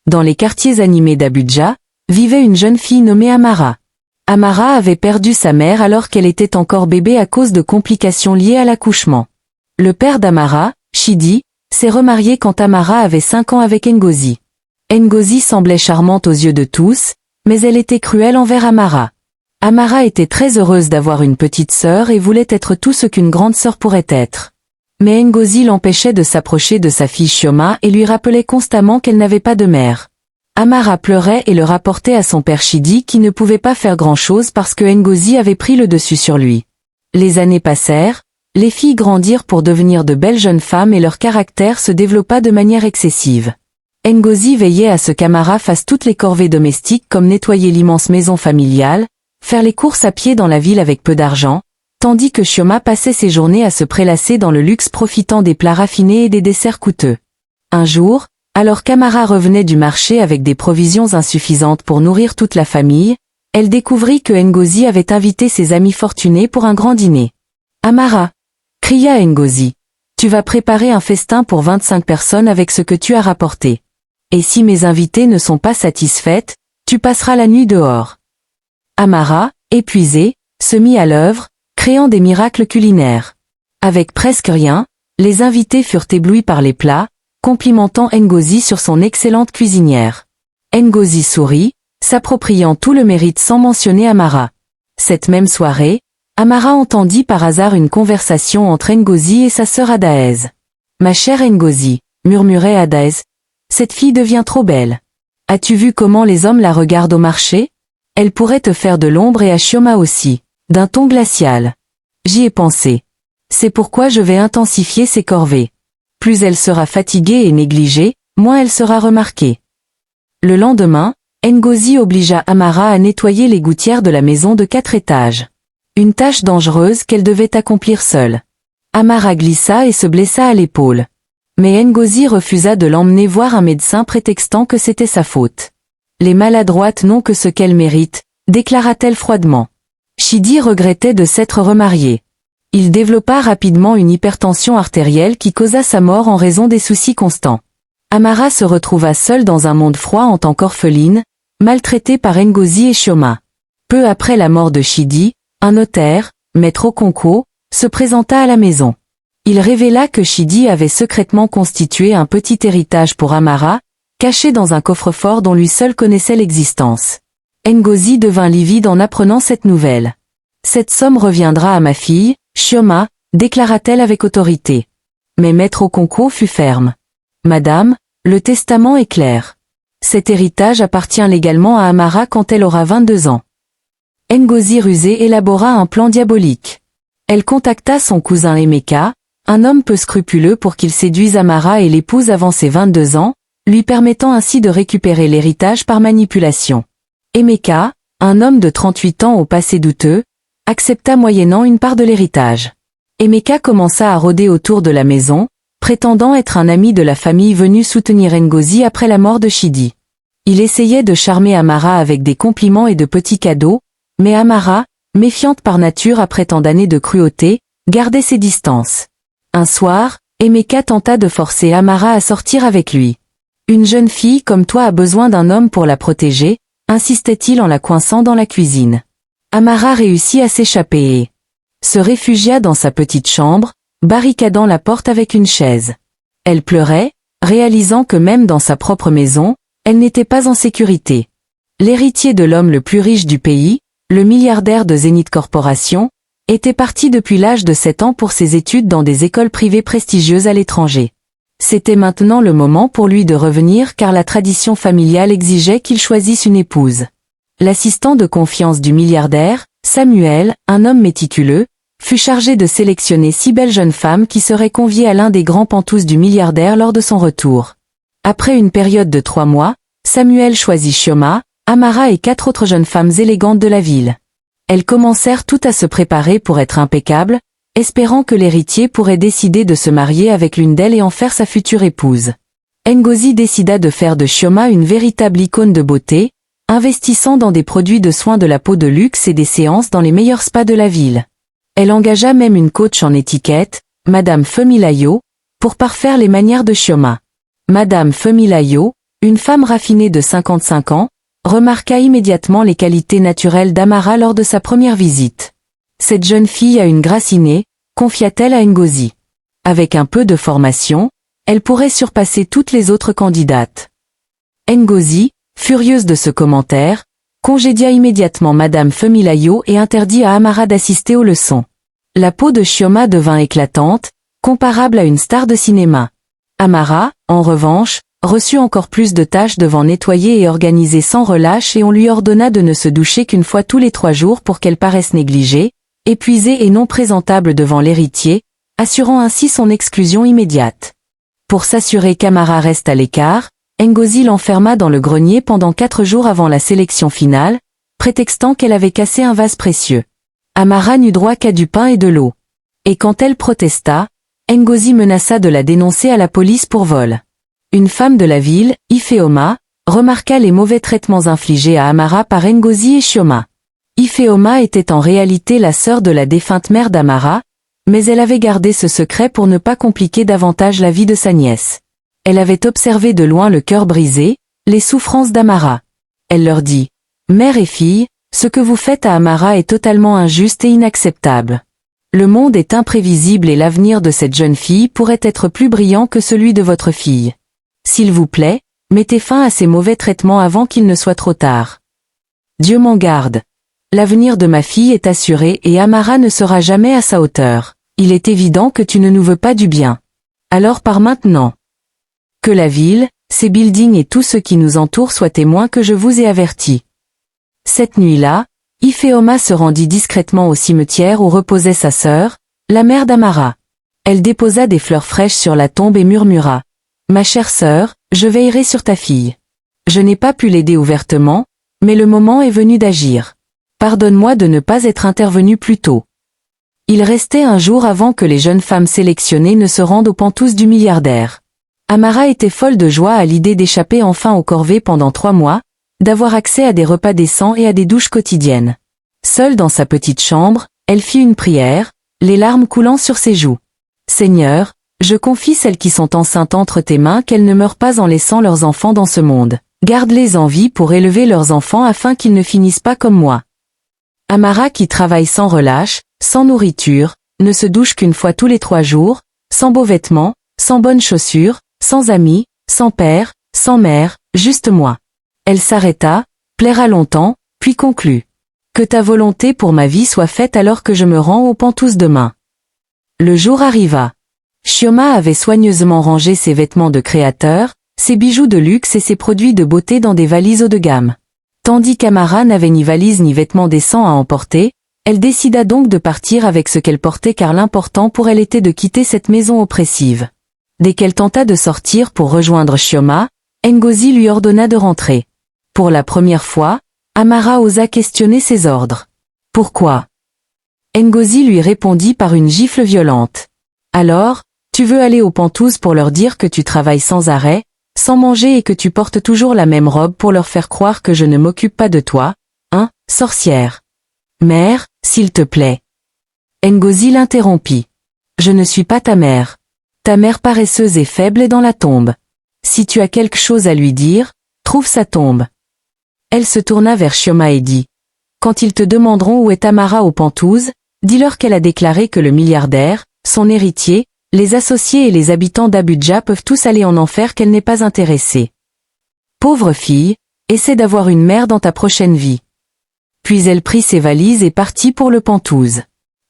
dans les quartiers animés d'Abuja, vivait une jeune fille nommée Amara. Amara avait perdu sa mère alors qu'elle était encore bébé à cause de complications liées à l'accouchement. Le père d'Amara, Chidi, s'est remarié quand Amara avait 5 ans avec Ngozi. Ngozi semblait charmante aux yeux de tous, mais elle était cruelle envers Amara. Amara était très heureuse d'avoir une petite sœur et voulait être tout ce qu'une grande sœur pourrait être. Mais Ngozi l'empêchait de s'approcher de sa fille Chioma et lui rappelait constamment qu'elle n'avait pas de mère. Amara pleurait et le rapportait à son père Chidi qui ne pouvait pas faire grand-chose parce que Ngozi avait pris le dessus sur lui. Les années passèrent, les filles grandirent pour devenir de belles jeunes femmes et leur caractère se développa de manière excessive. Ngozi veillait à ce qu'Amara fasse toutes les corvées domestiques comme nettoyer l'immense maison familiale, faire les courses à pied dans la ville avec peu d'argent, tandis que Chioma passait ses journées à se prélasser dans le luxe profitant des plats raffinés et des desserts coûteux. Un jour, alors qu'Amara revenait du marché avec des provisions insuffisantes pour nourrir toute la famille, elle découvrit que Ngozi avait invité ses amis fortunés pour un grand dîner. « Amara !» cria Ngozi. « Tu vas préparer un festin pour 25 personnes avec ce que tu as rapporté. Et si mes invités ne sont pas satisfaites, tu passeras la nuit dehors. » Amara, épuisée, se mit à l'œuvre, créant des miracles culinaires. Avec presque rien, les invités furent éblouis par les plats, complimentant Ngozi sur son excellente cuisinière. Ngozi sourit, s'appropriant tout le mérite sans mentionner Amara. Cette même soirée, Amara entendit par hasard une conversation entre Ngozi et sa sœur Adaez. « Ma chère Ngozi, murmurait Adaez, cette fille devient trop belle. As-tu vu comment les hommes la regardent au marché? Elle pourrait te faire de l'ombre et à Chioma aussi, d'un ton glacial. J'y ai pensé. C'est pourquoi je vais intensifier ses corvées. Plus elle sera fatiguée et négligée, moins elle sera remarquée. » Le lendemain, Ngozi obligea Amara à nettoyer les gouttières de la maison de 4 étages. Une tâche dangereuse qu'elle devait accomplir seule. Amara glissa et se blessa à l'épaule. Mais Ngozi refusa de l'emmener voir un médecin prétextant que c'était sa faute. « Les maladroites n'ont que ce qu'elles méritent », déclara-t-elle froidement. Chidi regrettait de s'être remarié. Il développa rapidement une hypertension artérielle qui causa sa mort en raison des soucis constants. Amara se retrouva seule dans un monde froid en tant qu'orpheline, maltraitée par Ngozi et Chioma. Peu après la mort de Chidi, un notaire, Maître Okonkwo, se présenta à la maison. Il révéla que Chidi avait secrètement constitué un petit héritage pour Amara, caché dans un coffre-fort dont lui seul connaissait l'existence. Ngozi devint livide en apprenant cette nouvelle. « Cette somme reviendra à ma fille, Chioma », déclara-t-elle avec autorité. Mais Maître Okonkwo fut ferme. « Madame, le testament est clair. Cet héritage appartient légalement à Amara quand elle aura 22 ans. » Ngozi rusée élabora un plan diabolique. Elle contacta son cousin Emeka, un homme peu scrupuleux pour qu'il séduise Amara et l'épouse avant ses 22 ans, lui permettant ainsi de récupérer l'héritage par manipulation. Emeka, un homme de 38 ans au passé douteux, accepta moyennant une part de l'héritage. Emeka commença à rôder autour de la maison, prétendant être un ami de la famille venu soutenir Ngozi après la mort de Chidi. Il essayait de charmer Amara avec des compliments et de petits cadeaux, mais Amara, méfiante par nature après tant d'années de cruauté, gardait ses distances. Un soir, Emeka tenta de forcer Amara à sortir avec lui. « Une jeune fille comme toi a besoin d'un homme pour la protéger », insistait-il en la coinçant dans la cuisine. Amara réussit à s'échapper et se réfugia dans sa petite chambre, barricadant la porte avec une chaise. Elle pleurait, réalisant que même dans sa propre maison, elle n'était pas en sécurité. L'héritier de l'homme le plus riche du pays, le milliardaire de Zenith Corporation, était parti depuis l'âge de 7 ans pour ses études dans des écoles privées prestigieuses à l'étranger. C'était maintenant le moment pour lui de revenir car la tradition familiale exigeait qu'il choisisse une épouse. L'assistant de confiance du milliardaire, Samuel, un homme méticuleux, fut chargé de sélectionner 6 belles jeunes femmes qui seraient conviées à l'un des grands pantous du milliardaire lors de son retour. Après une période de 3 mois, Samuel choisit Chioma, Amara et 4 autres jeunes femmes élégantes de la ville. Elles commencèrent toutes à se préparer pour être impeccables, espérant que l'héritier pourrait décider de se marier avec l'une d'elles et en faire sa future épouse. Ngozi décida de faire de Chioma une véritable icône de beauté, investissant dans des produits de soins de la peau de luxe et des séances dans les meilleurs spas de la ville. Elle engagea même une coach en étiquette, Madame Fumilayo, pour parfaire les manières de Chioma. Madame Fumilayo, Une femme raffinée de 55 ans, remarqua immédiatement les qualités naturelles d'Amara lors de sa première visite. Cette jeune fille a une grâce innée, confia-t-elle à Ngozi. Avec un peu de formation, elle pourrait surpasser toutes les autres candidates. Ngozi, furieuse de ce commentaire, congédia immédiatement Madame Fumilayo et interdit à Amara d'assister aux leçons. La peau de Chioma devint éclatante, comparable à une star de cinéma. Amara, en revanche, reçut encore plus de tâches devant nettoyer et organiser sans relâche et on lui ordonna de ne se doucher qu'une fois tous les 3 jours pour qu'elle paraisse négligée, épuisée et non présentable devant l'héritier, assurant ainsi son exclusion immédiate. Pour s'assurer qu'Amara reste à l'écart, Ngozi l'enferma dans le grenier pendant 4 jours avant la sélection finale, prétextant qu'elle avait cassé un vase précieux. Amara n'eut droit qu'à du pain et de l'eau. Et quand elle protesta, Ngozi menaça de la dénoncer à la police pour vol. Une femme de la ville, Ifeoma, remarqua les mauvais traitements infligés à Amara par Ngozi et Chioma. Ifeoma était en réalité la sœur de la défunte mère d'Amara, mais elle avait gardé ce secret pour ne pas compliquer davantage la vie de sa nièce. Elle avait observé de loin le cœur brisé, les souffrances d'Amara. Elle leur dit « Mère et fille, ce que vous faites à Amara est totalement injuste et inacceptable. Le monde est imprévisible et l'avenir de cette jeune fille pourrait être plus brillant que celui de votre fille. S'il vous plaît, mettez fin à ces mauvais traitements avant qu'il ne soit trop tard. Dieu m'en garde. L'avenir de ma fille est assuré et Amara ne sera jamais à sa hauteur. Il est évident que tu ne nous veux pas du bien. Alors pars maintenant. Que la ville, ses buildings et tout ce qui nous entoure soient témoins que je vous ai avertis. » Cette nuit-là, Ifeoma se rendit discrètement au cimetière où reposait sa sœur, la mère d'Amara. Elle déposa des fleurs fraîches sur la tombe et murmura « Ma chère sœur, je veillerai sur ta fille. Je n'ai pas pu l'aider ouvertement, mais le moment est venu d'agir. Pardonne-moi de ne pas être intervenue plus tôt. » Il restait un jour avant que les jeunes femmes sélectionnées ne se rendent aux pantouses du milliardaire. Amara était folle de joie à l'idée d'échapper enfin aux corvées pendant 3 mois, d'avoir accès à des repas décents et à des douches quotidiennes. Seule dans sa petite chambre, elle fit une prière, les larmes coulant sur ses joues. « Seigneur, je confie celles qui sont enceintes entre tes mains qu'elles ne meurent pas en laissant leurs enfants dans ce monde. Garde-les en vie pour élever leurs enfants afin qu'ils ne finissent pas comme moi. » Amara qui travaille sans relâche, sans nourriture, ne se douche qu'une fois tous les 3 jours, sans beaux vêtements, sans bonnes chaussures, sans amis, sans père, sans mère, juste moi. Elle s'arrêta, plaira longtemps, puis conclut. Que ta volonté pour ma vie soit faite alors que je me rends aux pantouses demain. Le jour arriva. Chioma avait soigneusement rangé ses vêtements de créateur, ses bijoux de luxe et ses produits de beauté dans des valises haut de gamme. Tandis qu'Amara n'avait ni valise ni vêtements décents à emporter, elle décida donc de partir avec ce qu'elle portait car l'important pour elle était de quitter cette maison oppressive. Dès qu'elle tenta de sortir pour rejoindre Chioma, Ngozi lui ordonna de rentrer. Pour la première fois, Amara osa questionner ses ordres. Pourquoi? Ngozi lui répondit par une gifle violente. Alors, tu veux aller aux pantouses pour leur dire que tu travailles sans arrêt, sans manger et que tu portes toujours la même robe pour leur faire croire que je ne m'occupe pas de toi, hein, sorcière? Mère, s'il te plaît. Ngozi l'interrompit. Je ne suis pas ta mère. Ta mère paresseuse et faible est dans la tombe. Si tu as quelque chose à lui dire, trouve sa tombe. Elle se tourna vers Chioma et dit. Quand ils te demanderont où est Amara aux pantouses, dis-leur qu'elle a déclaré que le milliardaire, son héritier, les associés et les habitants d'Abuja peuvent tous aller en enfer qu'elle n'est pas intéressée. Pauvre fille, essaie d'avoir une mère dans ta prochaine vie. Puis elle prit ses valises et partit pour le Pantouze.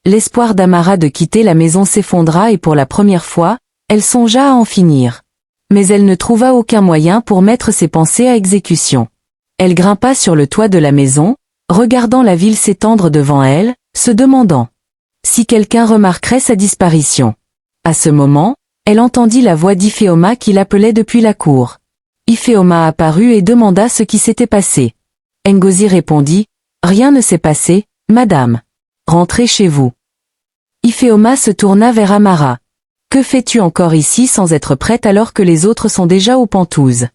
L'espoir d'Amara de quitter la maison s'effondra et pour la première fois, elle songea à en finir. Mais elle ne trouva aucun moyen pour mettre ses pensées à exécution. Elle grimpa sur le toit de la maison, regardant la ville s'étendre devant elle, se demandant si quelqu'un remarquerait sa disparition. À ce moment, elle entendit la voix d'Ifeoma qui l'appelait depuis la cour. Ifeoma apparut et demanda ce qui s'était passé. Ngozi répondit « Rien ne s'est passé, madame. Rentrez chez vous. » Ifeoma se tourna vers Amara. « Que fais-tu encore ici sans être prête alors que les autres sont déjà aux pantouses ?»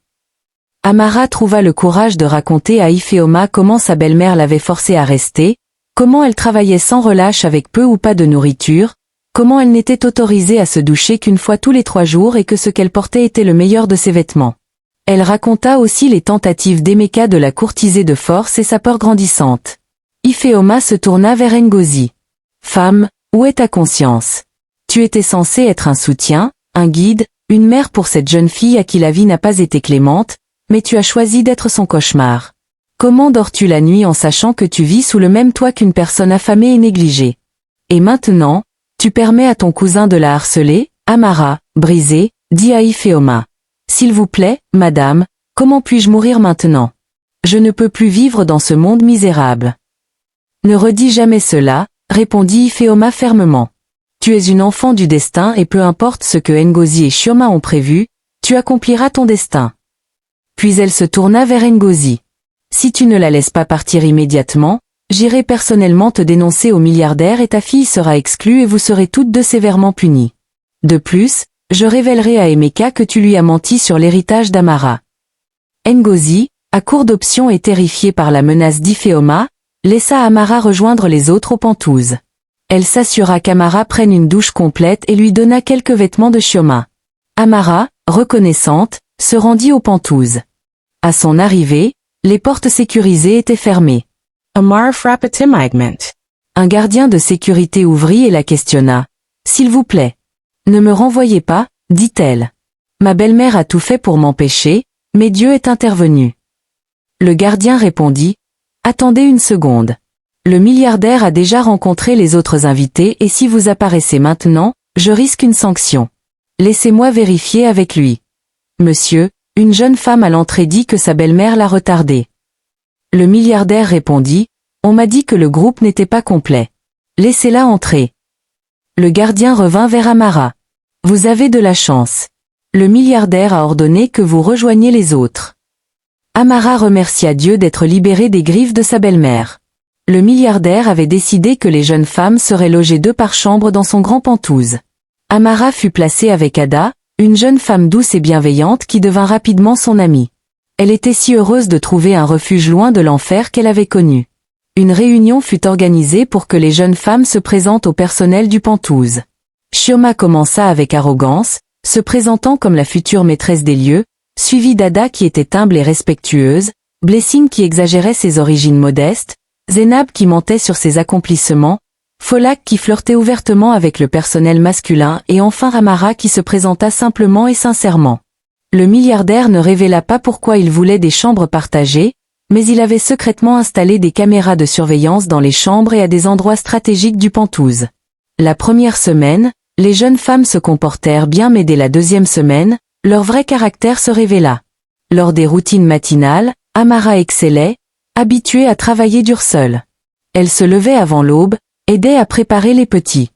Amara trouva le courage de raconter à Ifeoma comment sa belle-mère l'avait forcée à rester, comment elle travaillait sans relâche avec peu ou pas de nourriture, comment elle n'était autorisée à se doucher qu'une fois tous les 3 jours et que ce qu'elle portait était le meilleur de ses vêtements. Elle raconta aussi les tentatives d'Emeka de la courtiser de force et sa peur grandissante. Ifeoma se tourna vers Ngozi. « Femme, où est ta conscience? Tu étais censée être un soutien, un guide, une mère pour cette jeune fille à qui la vie n'a pas été clémente, mais tu as choisi d'être son cauchemar. Comment dors-tu la nuit en sachant que tu vis sous le même toit qu'une personne affamée et négligée? Et maintenant, tu permets à ton cousin de la harceler? » Amara, brisée, dit à Ifeoma. « S'il vous plaît, madame, comment puis-je mourir maintenant? Je ne peux plus vivre dans ce monde misérable. » « Ne redis jamais cela, » répondit Ifeoma fermement. « Tu es une enfant du destin et peu importe ce que Ngozi et Chioma ont prévu, tu accompliras ton destin. » Puis elle se tourna vers Ngozi. « Si tu ne la laisses pas partir immédiatement, j'irai personnellement te dénoncer au milliardaire et ta fille sera exclue et vous serez toutes deux sévèrement punies. De plus, je révélerai à Emeka que tu lui as menti sur l'héritage d'Amara. » Ngozi, à court d'options et terrifiée par la menace d'Ifeoma, laissa Amara rejoindre les autres aux Pentouses. Elle s'assura qu'Amara prenne une douche complète et lui donna quelques vêtements de Chioma. Amara, reconnaissante, se rendit aux Pentouses. À son arrivée, les portes sécurisées étaient fermées. Amara frappa timidement. Un gardien de sécurité ouvrit et la questionna. « S'il vous plaît. Ne me renvoyez pas, dit-elle. Ma belle-mère a tout fait pour m'empêcher, mais Dieu est intervenu. » Le gardien répondit. Attendez une seconde. Le milliardaire a déjà rencontré les autres invités et si vous apparaissez maintenant, je risque une sanction. Laissez-moi vérifier avec lui. Monsieur, une jeune femme à l'entrée dit que sa belle-mère l'a retardé. Le milliardaire répondit, on m'a dit que le groupe n'était pas complet. Laissez-la entrer. Le gardien revint vers Amara. Vous avez de la chance. Le milliardaire a ordonné que vous rejoigniez les autres. Amara remercia Dieu d'être libérée des griffes de sa belle-mère. Le milliardaire avait décidé que les jeunes femmes seraient logées 2 par chambre dans son grand Pentouze. Amara fut placée avec Ada, une jeune femme douce et bienveillante qui devint rapidement son amie. Elle était si heureuse de trouver un refuge loin de l'enfer qu'elle avait connu. Une réunion fut organisée pour que les jeunes femmes se présentent au personnel du Pentouze. Chioma commença avec arrogance, se présentant comme la future maîtresse des lieux, suivi d'Ada qui était humble et respectueuse, Blessing qui exagérait ses origines modestes, Zénab qui mentait sur ses accomplissements, Folak qui flirtait ouvertement avec le personnel masculin et enfin Amara qui se présenta simplement et sincèrement. Le milliardaire ne révéla pas pourquoi il voulait des chambres partagées, mais il avait secrètement installé des caméras de surveillance dans les chambres et à des endroits stratégiques du Pentouze. La première semaine, les jeunes femmes se comportèrent bien mais dès la deuxième semaine, leur vrai caractère se révéla. Lors des routines matinales, Amara excellait, habituée à travailler dur seule. Elle se levait avant l'aube, aidait à préparer les petits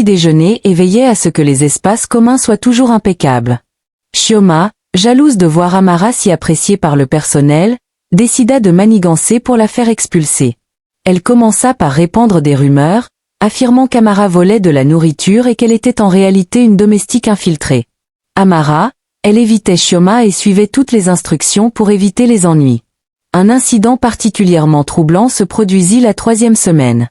déjeuners et veillait à ce que les espaces communs soient toujours impeccables. Chioma, jalouse de voir Amara si appréciée par le personnel, décida de manigancer pour la faire expulser. Elle commença par répandre des rumeurs, affirmant qu'Amara volait de la nourriture et qu'elle était en réalité une domestique infiltrée. Amara, elle évitait Chioma et suivait toutes les instructions pour éviter les ennuis. Un incident particulièrement troublant se produisit la 3e semaine.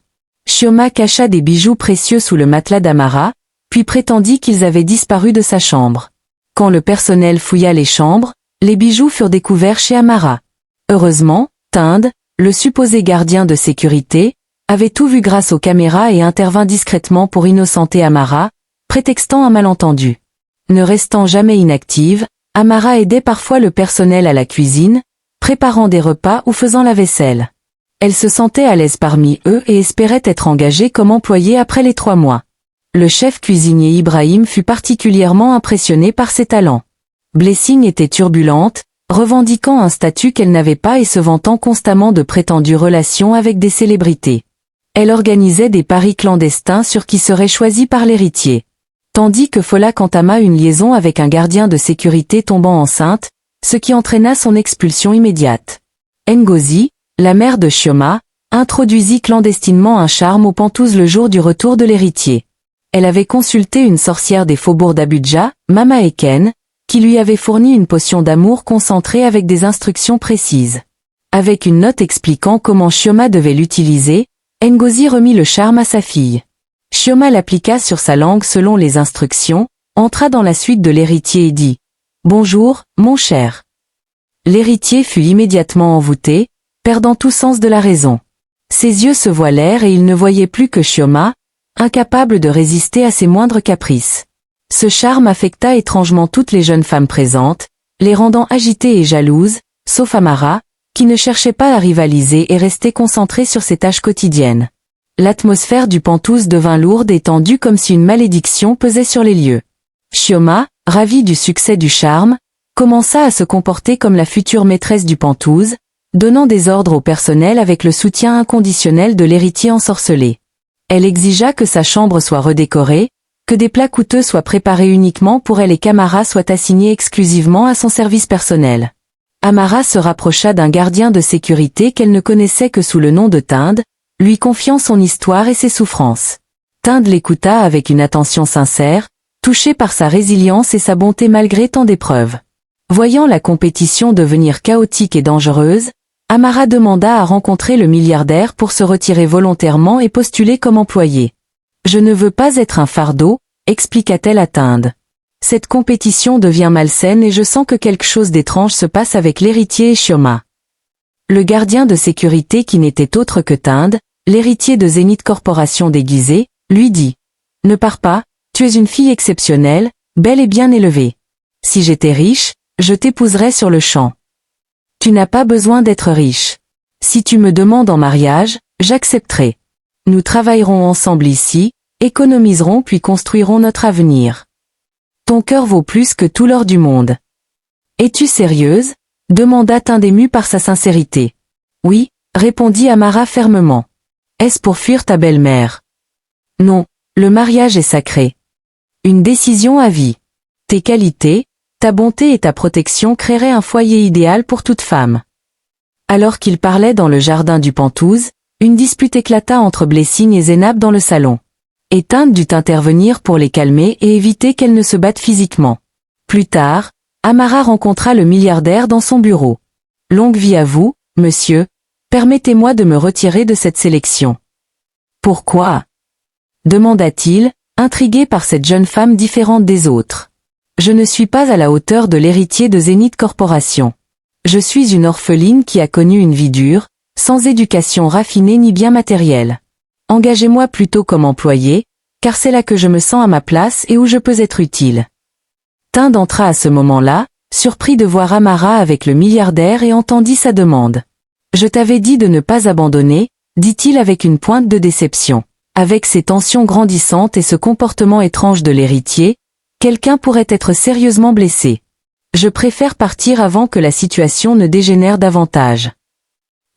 Chioma cacha des bijoux précieux sous le matelas d'Amara, puis prétendit qu'ils avaient disparu de sa chambre. Quand le personnel fouilla les chambres, les bijoux furent découverts chez Amara. Heureusement, Tinde, le supposé gardien de sécurité, avait tout vu grâce aux caméras et intervint discrètement pour innocenter Amara, prétextant un malentendu. Ne restant jamais inactive, Amara aidait parfois le personnel à la cuisine, préparant des repas ou faisant la vaisselle. Elle se sentait à l'aise parmi eux et espérait être engagée comme employée après les 3 mois. Le chef cuisinier Ibrahim fut particulièrement impressionné par ses talents. Blessing était turbulente, revendiquant un statut qu'elle n'avait pas et se vantant constamment de prétendues relations avec des célébrités. Elle organisait des paris clandestins sur qui serait choisi par l'héritier. Tandis que Folak entama une liaison avec un gardien de sécurité tombant enceinte, ce qui entraîna son expulsion immédiate. Ngozi, la mère de Chioma, introduisit clandestinement un charme aux Pentouze le jour du retour de l'héritier. Elle avait consulté une sorcière des faubourgs d'Abuja, Mama Eken, qui lui avait fourni une potion d'amour concentrée avec des instructions précises. Avec une note expliquant comment Chioma devait l'utiliser, Ngozi remit le charme à sa fille. Chioma l'appliqua sur sa langue selon les instructions, entra dans la suite de l'héritier et dit Bonjour, mon cher. L'héritier fut immédiatement envoûté, perdant tout sens de la raison. Ses yeux se voilèrent et il ne voyait plus que Chioma, incapable de résister à ses moindres caprices. Ce charme affecta étrangement toutes les jeunes femmes présentes, les rendant agitées et jalouses, sauf Amara, qui ne cherchait pas à rivaliser et restait concentrée sur ses tâches quotidiennes. L'atmosphère du Penthouse devint lourde et tendue comme si une malédiction pesait sur les lieux. Chioma, ravie du succès du charme, commença à se comporter comme la future maîtresse du Penthouse, donnant des ordres au personnel avec le soutien inconditionnel de l'héritier ensorcelé. Elle exigea que sa chambre soit redécorée, que des plats coûteux soient préparés uniquement pour elle et qu'Amara soit assignée exclusivement à son service personnel. Amara se rapprocha d'un gardien de sécurité qu'elle ne connaissait que sous le nom de Tinde, lui confiant son histoire et ses souffrances. Tinde l'écouta avec une attention sincère, touché par sa résilience et sa bonté malgré tant d'épreuves. Voyant la compétition devenir chaotique et dangereuse, Amara demanda à rencontrer le milliardaire pour se retirer volontairement et postuler comme employé. « Je ne veux pas être un fardeau », expliqua-t-elle à Tinde. « Cette compétition devient malsaine et je sens que quelque chose d'étrange se passe avec l'héritier et Chioma. » Le gardien de sécurité qui n'était autre que Tinde, l'héritier de Zénith Corporation déguisé, lui dit « Ne pars pas, tu es une fille exceptionnelle, belle et bien élevée. Si j'étais riche, je t'épouserais sur le champ. Tu n'as pas besoin d'être riche. Si tu me demandes en mariage, j'accepterai. Nous travaillerons ensemble ici, économiserons puis construirons notre avenir. Ton cœur vaut plus que tout l'or du monde. » « Es-tu sérieuse ?» demanda Tinde ému par sa sincérité. « Oui, » répondit Amara fermement. « Est-ce pour fuir ta belle-mère ? » « Non, le mariage est sacré. Une décision à vie. Tes qualités, ta bonté et ta protection créeraient un foyer idéal pour toute femme. » Alors qu'il parlait dans le jardin du Penthouse, une dispute éclata entre Blessing et Zénab dans le salon. Et Tinde dut intervenir pour les calmer et éviter qu'elles ne se battent physiquement. Plus tard, Amara rencontra le milliardaire dans son bureau. « Longue vie à vous, monsieur. Permettez-moi de me retirer de cette sélection. »« Pourquoi ?» demanda-t-il, intrigué par cette jeune femme différente des autres. « Je ne suis pas à la hauteur de l'héritier de Zénith Corporation. Je suis une orpheline qui a connu une vie dure, sans éducation raffinée ni bien matériel. Engagez-moi plutôt comme employé, car c'est là que je me sens à ma place et où je peux être utile. » Tinde entra à ce moment-là, surpris de voir Amara avec le milliardaire et entendit sa demande. « Je t'avais dit de ne pas abandonner, » dit-il avec une pointe de déception. Avec ces tensions grandissantes et ce comportement étrange de l'héritier, quelqu'un pourrait être sérieusement blessé. Je préfère partir avant que la situation ne dégénère davantage.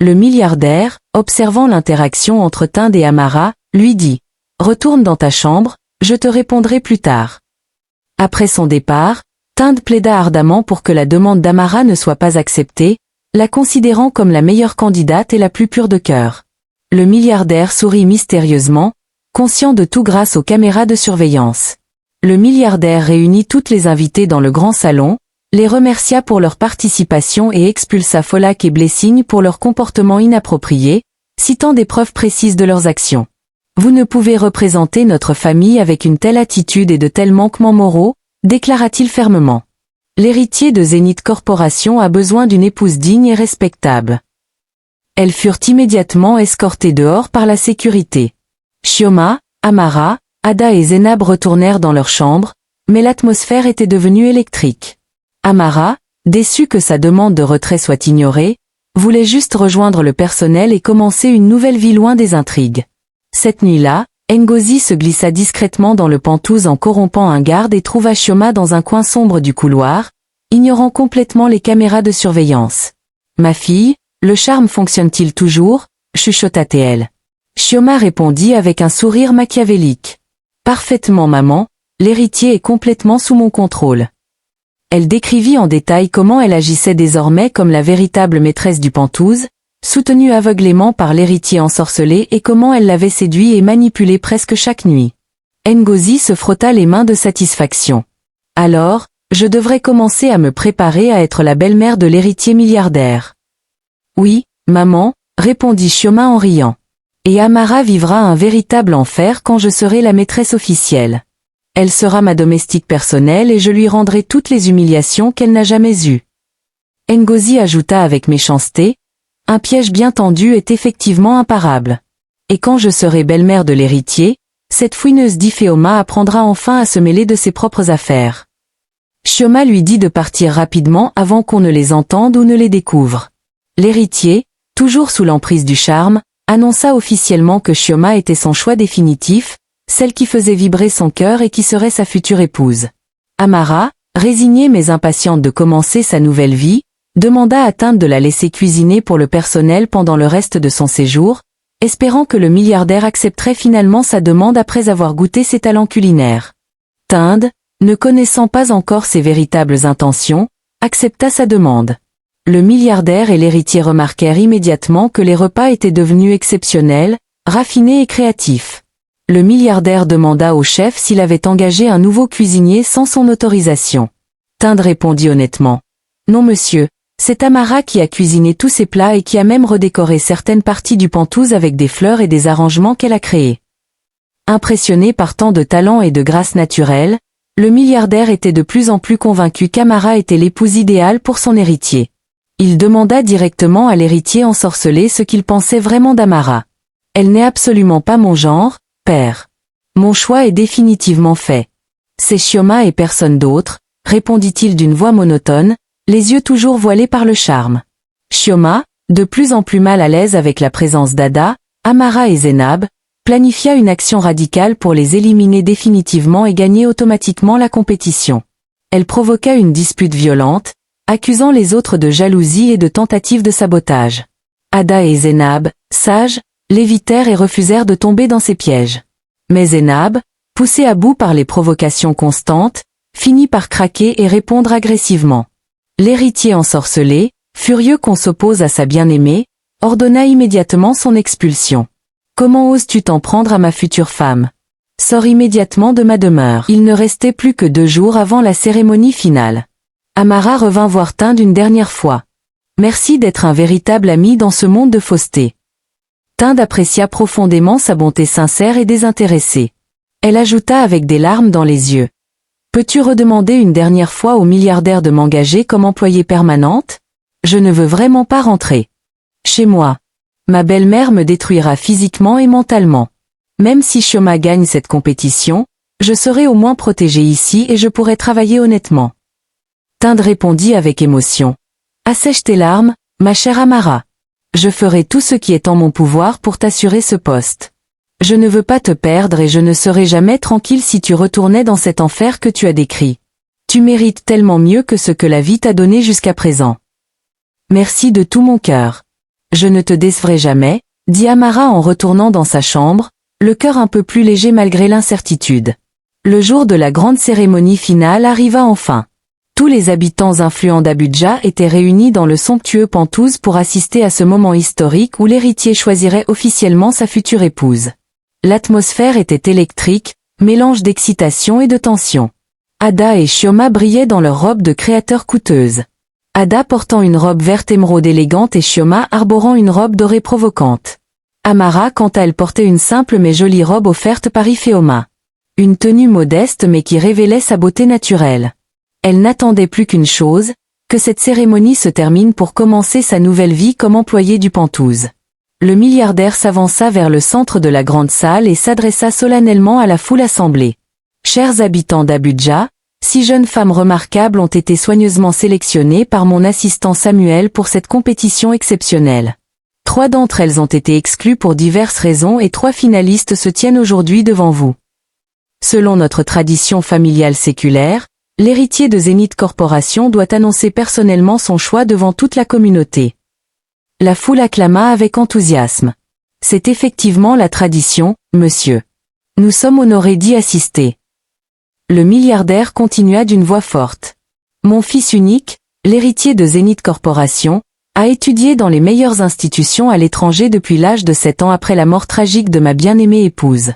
Le milliardaire, observant l'interaction entre Tinde et Amara, lui dit « Retourne dans ta chambre, je te répondrai plus tard. » Après son départ, Tinde plaida ardemment pour que la demande d'Amara ne soit pas acceptée, la considérant comme la meilleure candidate et la plus pure de cœur. Le milliardaire sourit mystérieusement, conscient de tout grâce aux caméras de surveillance. Le milliardaire réunit toutes les invitées dans le grand salon, les remercia pour leur participation et expulsa Folak et Blessing pour leur comportement inapproprié, citant des preuves précises de leurs actions. « Vous ne pouvez représenter notre famille avec une telle attitude et de tels manquements moraux, » déclara-t-il fermement. « L'héritier de Zénith Corporation a besoin d'une épouse digne et respectable. » Elles furent immédiatement escortées dehors par la sécurité. Chioma, Amara, Ada et Zénab retournèrent dans leur chambre, mais l'atmosphère était devenue électrique. Amara, déçue que sa demande de retrait soit ignorée, voulait juste rejoindre le personnel et commencer une nouvelle vie loin des intrigues. Cette nuit-là, Ngozi se glissa discrètement dans le Penthouse en corrompant un garde et trouva Chioma dans un coin sombre du couloir, ignorant complètement les caméras de surveillance. « Ma fille, le charme fonctionne-t-il toujours ?» chuchota-t-elle. Chioma répondit avec un sourire machiavélique. « Parfaitement maman, l'héritier est complètement sous mon contrôle. » Elle décrivit en détail comment elle agissait désormais comme la véritable maîtresse du Penthouse, soutenue aveuglément par l'héritier ensorcelé et comment elle l'avait séduit et manipulé presque chaque nuit. Ngozi se frotta les mains de satisfaction. « Alors, je devrais commencer à me préparer à être la belle-mère de l'héritier milliardaire. »« Oui, maman, » répondit Chioma en riant. « Et Amara vivra un véritable enfer quand je serai la maîtresse officielle. » Elle sera ma domestique personnelle et je lui rendrai toutes les humiliations qu'elle n'a jamais eues. Ngozi ajouta avec méchanceté, un piège bien tendu est effectivement imparable. Et quand je serai belle-mère de l'héritier, cette fouineuse d'Ifeoma apprendra enfin à se mêler de ses propres affaires. Chioma lui dit de partir rapidement avant qu'on ne les entende ou ne les découvre. L'héritier, toujours sous l'emprise du charme, annonça officiellement que Chioma était son choix définitif, celle qui faisait vibrer son cœur et qui serait sa future épouse. Amara, résignée mais impatiente de commencer sa nouvelle vie, demanda à Tinde de la laisser cuisiner pour le personnel pendant le reste de son séjour, espérant que le milliardaire accepterait finalement sa demande après avoir goûté ses talents culinaires. Tinde, ne connaissant pas encore ses véritables intentions, accepta sa demande. Le milliardaire et l'héritier remarquèrent immédiatement que les repas étaient devenus exceptionnels, raffinés et créatifs. Le milliardaire demanda au chef s'il avait engagé un nouveau cuisinier sans son autorisation. Tinde répondit honnêtement. Non monsieur, c'est Amara qui a cuisiné tous ces plats et qui a même redécoré certaines parties du pantouse avec des fleurs et des arrangements qu'elle a créés. Impressionné par tant de talent et de grâce naturelle, le milliardaire était de plus en plus convaincu qu'Amara était l'épouse idéale pour son héritier. Il demanda directement à l'héritier ensorcelé ce qu'il pensait vraiment d'Amara. Elle n'est absolument pas mon genre, père. Mon choix est définitivement fait. C'est Chioma et personne d'autre, répondit-il d'une voix monotone, les yeux toujours voilés par le charme. Chioma, de plus en plus mal à l'aise avec la présence d'Ada, Amara et Zénab, planifia une action radicale pour les éliminer définitivement et gagner automatiquement la compétition. Elle provoqua une dispute violente, accusant les autres de jalousie et de tentative de sabotage. Ada et Zénab, sages, l'évitèrent et refusèrent de tomber dans ses pièges. Mais Zénab, poussée à bout par les provocations constantes, finit par craquer et répondre agressivement. L'héritier ensorcelé, furieux qu'on s'oppose à sa bien-aimée, ordonna immédiatement son expulsion. « Comment oses-tu t'en prendre à ma future femme ? Sors immédiatement de ma demeure. » Il ne restait plus que 2 jours avant la cérémonie finale. Amara revint voir Tinde une dernière fois. « Merci d'être un véritable ami dans ce monde de fausseté. » Tinde apprécia profondément sa bonté sincère et désintéressée. Elle ajouta avec des larmes dans les yeux. « Peux-tu redemander une dernière fois au milliardaire de m'engager comme employée permanente ? Je ne veux vraiment pas rentrer. Chez moi. Ma belle-mère me détruira physiquement et mentalement. Même si Chioma gagne cette compétition, je serai au moins protégée ici et je pourrai travailler honnêtement. » Tinde répondit avec émotion. « Assèche tes larmes, ma chère Amara. Je ferai tout ce qui est en mon pouvoir pour t'assurer ce poste. Je ne veux pas te perdre et je ne serai jamais tranquille si tu retournais dans cet enfer que tu as décrit. Tu mérites tellement mieux que ce que la vie t'a donné jusqu'à présent. Merci de tout mon cœur. Je ne te décevrai jamais, dit Amara en retournant dans sa chambre, le cœur un peu plus léger malgré l'incertitude. Le jour de la grande cérémonie finale arriva enfin. Tous les habitants influents d'Abuja étaient réunis dans le somptueux Pantouse pour assister à ce moment historique où l'héritier choisirait officiellement sa future épouse. L'atmosphère était électrique, mélange d'excitation et de tension. Ada et Chioma brillaient dans leurs robes de créateurs coûteuses. Ada portant une robe verte émeraude élégante et Chioma arborant une robe dorée provocante. Amara quant à elle portait une simple mais jolie robe offerte par Ifeoma. Une tenue modeste mais qui révélait sa beauté naturelle. Elle n'attendait plus qu'une chose, que cette cérémonie se termine pour commencer sa nouvelle vie comme employée du Pantouse. Le milliardaire s'avança vers le centre de la grande salle et s'adressa solennellement à la foule assemblée. Chers habitants d'Abuja, 6 jeunes femmes remarquables ont été soigneusement sélectionnées par mon assistant Samuel pour cette compétition exceptionnelle. 3 d'entre elles ont été exclues pour diverses raisons et 3 finalistes se tiennent aujourd'hui devant vous. Selon notre tradition familiale séculaire, l'héritier de Zenith Corporation doit annoncer personnellement son choix devant toute la communauté. La foule acclama avec enthousiasme. C'est effectivement la tradition, monsieur. Nous sommes honorés d'y assister. Le milliardaire continua d'une voix forte. Mon fils unique, l'héritier de Zenith Corporation, a étudié dans les meilleures institutions à l'étranger depuis l'âge de 7 ans après la mort tragique de ma bien-aimée épouse.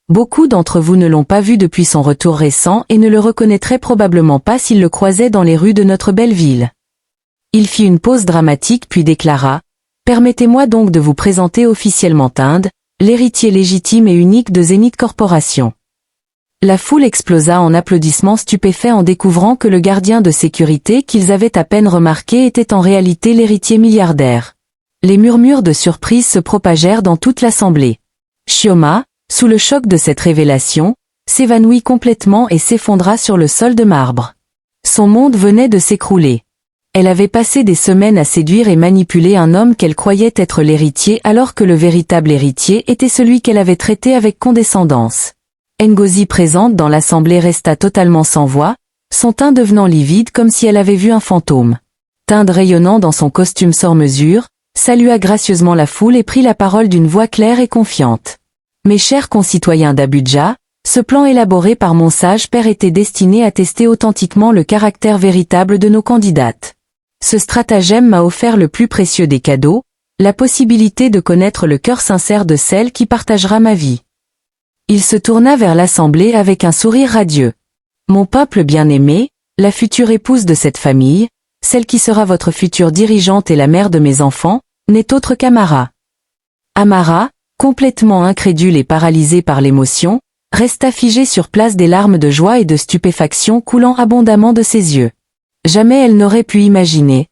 Beaucoup d'entre vous ne l'ont pas vu depuis son retour récent et ne le reconnaîtraient probablement pas s'ils le croisaient dans les rues de notre belle ville. Il fit une pause dramatique puis déclara « Permettez-moi donc de vous présenter officiellement Tinde, l'héritier légitime et unique de Zenith Corporation. » La foule explosa en applaudissements stupéfaits en découvrant que le gardien de sécurité qu'ils avaient à peine remarqué était en réalité l'héritier milliardaire. Les murmures de surprise se propagèrent dans toute l'assemblée. Chioma, sous le choc de cette révélation, s'évanouit complètement et s'effondra sur le sol de marbre. Son monde venait de s'écrouler. Elle avait passé des semaines à séduire et manipuler un homme qu'elle croyait être l'héritier alors que le véritable héritier était celui qu'elle avait traité avec condescendance. Ngozi présente dans l'assemblée resta totalement sans voix, son teint devenant livide comme si elle avait vu un fantôme. Tinde rayonnant dans son costume sur mesure, salua gracieusement la foule et prit la parole d'une voix claire et confiante. Mes chers concitoyens d'Abuja, ce plan élaboré par mon sage père était destiné à tester authentiquement le caractère véritable de nos candidates. Ce stratagème m'a offert le plus précieux des cadeaux, la possibilité de connaître le cœur sincère de celle qui partagera ma vie. Il se tourna vers l'assemblée avec un sourire radieux. Mon peuple bien-aimé, la future épouse de cette famille, celle qui sera votre future dirigeante et la mère de mes enfants, n'est autre qu'Amara. Amara, complètement incrédule et paralysée par l'émotion, resta figée sur place, des larmes de joie et de stupéfaction coulant abondamment de ses yeux. Jamais elle n'aurait pu imaginer,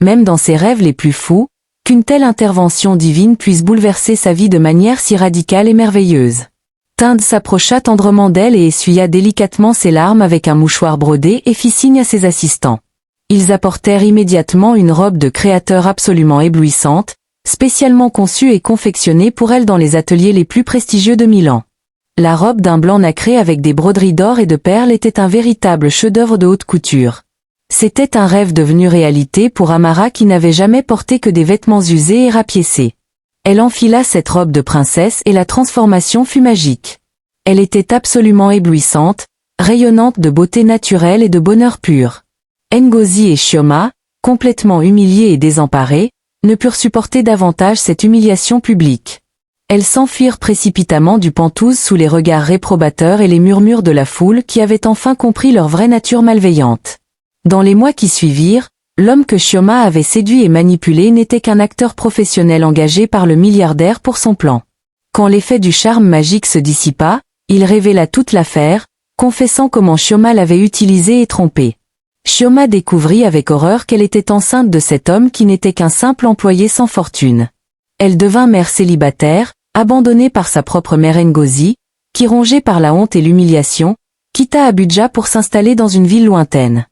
même dans ses rêves les plus fous, qu'une telle intervention divine puisse bouleverser sa vie de manière si radicale et merveilleuse. Tinde s'approcha tendrement d'elle et essuya délicatement ses larmes avec un mouchoir brodé et fit signe à ses assistants. Ils apportèrent immédiatement une robe de créateur absolument éblouissante, spécialement conçue et confectionnée pour elle dans les ateliers les plus prestigieux de Milan. La robe d'un blanc nacré avec des broderies d'or et de perles était un véritable chef-d'œuvre de haute couture. C'était un rêve devenu réalité pour Amara qui n'avait jamais porté que des vêtements usés et rapiécés. Elle enfila cette robe de princesse et la transformation fut magique. Elle était absolument éblouissante, rayonnante de beauté naturelle et de bonheur pur. Ngozi et Chioma, complètement humiliés et désemparés, ne purent supporter davantage cette humiliation publique. Elles s'enfuirent précipitamment du Penthouse sous les regards réprobateurs et les murmures de la foule qui avait enfin compris leur vraie nature malveillante. Dans les mois qui suivirent, l'homme que Chioma avait séduit et manipulé n'était qu'un acteur professionnel engagé par le milliardaire pour son plan. Quand l'effet du charme magique se dissipa, il révéla toute l'affaire, confessant comment Chioma l'avait utilisé et trompé. Chioma découvrit avec horreur qu'elle était enceinte de cet homme qui n'était qu'un simple employé sans fortune. Elle devint mère célibataire, abandonnée par sa propre mère Ngozi, qui rongée par la honte et l'humiliation, quitta Abuja pour s'installer dans une ville lointaine.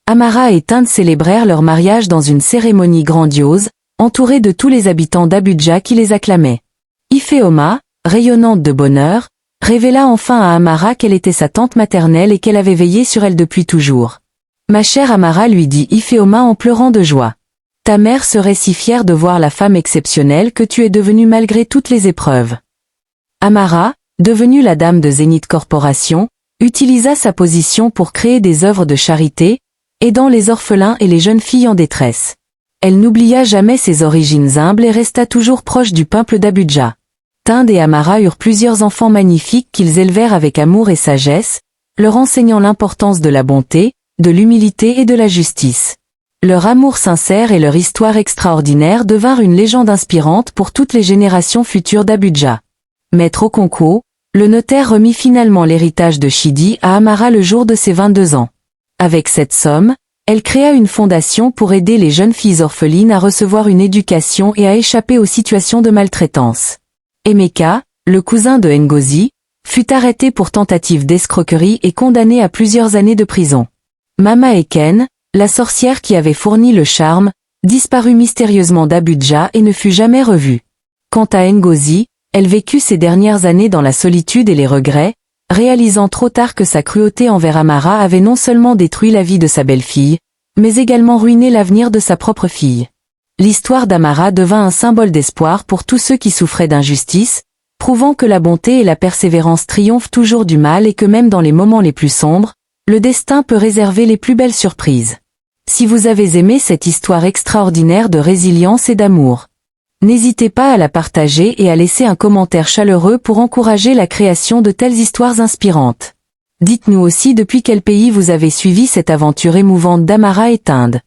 Amara et Tinde célébrèrent leur mariage dans une cérémonie grandiose, entourée de tous les habitants d'Abuja qui les acclamaient. Ifeoma, rayonnante de bonheur, révéla enfin à Amara qu'elle était sa tante maternelle et qu'elle avait veillé sur elle depuis toujours. Ma chère Amara, lui dit Ifeoma en pleurant de joie. Ta mère serait si fière de voir la femme exceptionnelle que tu es devenue malgré toutes les épreuves. Amara, devenue la dame de Zenith Corporation, utilisa sa position pour créer des œuvres de charité, aidant les orphelins et les jeunes filles en détresse. Elle n'oublia jamais ses origines humbles et resta toujours proche du peuple d'Abuja. Tinde et Amara eurent plusieurs enfants magnifiques qu'ils élevèrent avec amour et sagesse, leur enseignant l'importance de la bonté, de l'humilité et de la justice. Leur amour sincère et leur histoire extraordinaire devinrent une légende inspirante pour toutes les générations futures d'Abuja. Maître Okonkwo, le notaire remit finalement l'héritage de Chidi à Amara le jour de ses 22 ans. Avec cette somme, elle créa une fondation pour aider les jeunes filles orphelines à recevoir une éducation et à échapper aux situations de maltraitance. Emeka, le cousin de Ngozi, fut arrêté pour tentative d'escroquerie et condamné à plusieurs années de prison. Mama Eken, la sorcière qui avait fourni le charme, disparut mystérieusement d'Abuja et ne fut jamais revue. Quant à Ngozi, elle vécut ses dernières années dans la solitude et les regrets, réalisant trop tard que sa cruauté envers Amara avait non seulement détruit la vie de sa belle-fille, mais également ruiné l'avenir de sa propre fille. L'histoire d'Amara devint un symbole d'espoir pour tous ceux qui souffraient d'injustice, prouvant que la bonté et la persévérance triomphent toujours du mal et que même dans les moments les plus sombres, le destin peut réserver les plus belles surprises. Si vous avez aimé cette histoire extraordinaire de résilience et d'amour, n'hésitez pas à la partager et à laisser un commentaire chaleureux pour encourager la création de telles histoires inspirantes. Dites-nous aussi depuis quel pays vous avez suivi cette aventure émouvante d'Amara et Tinde.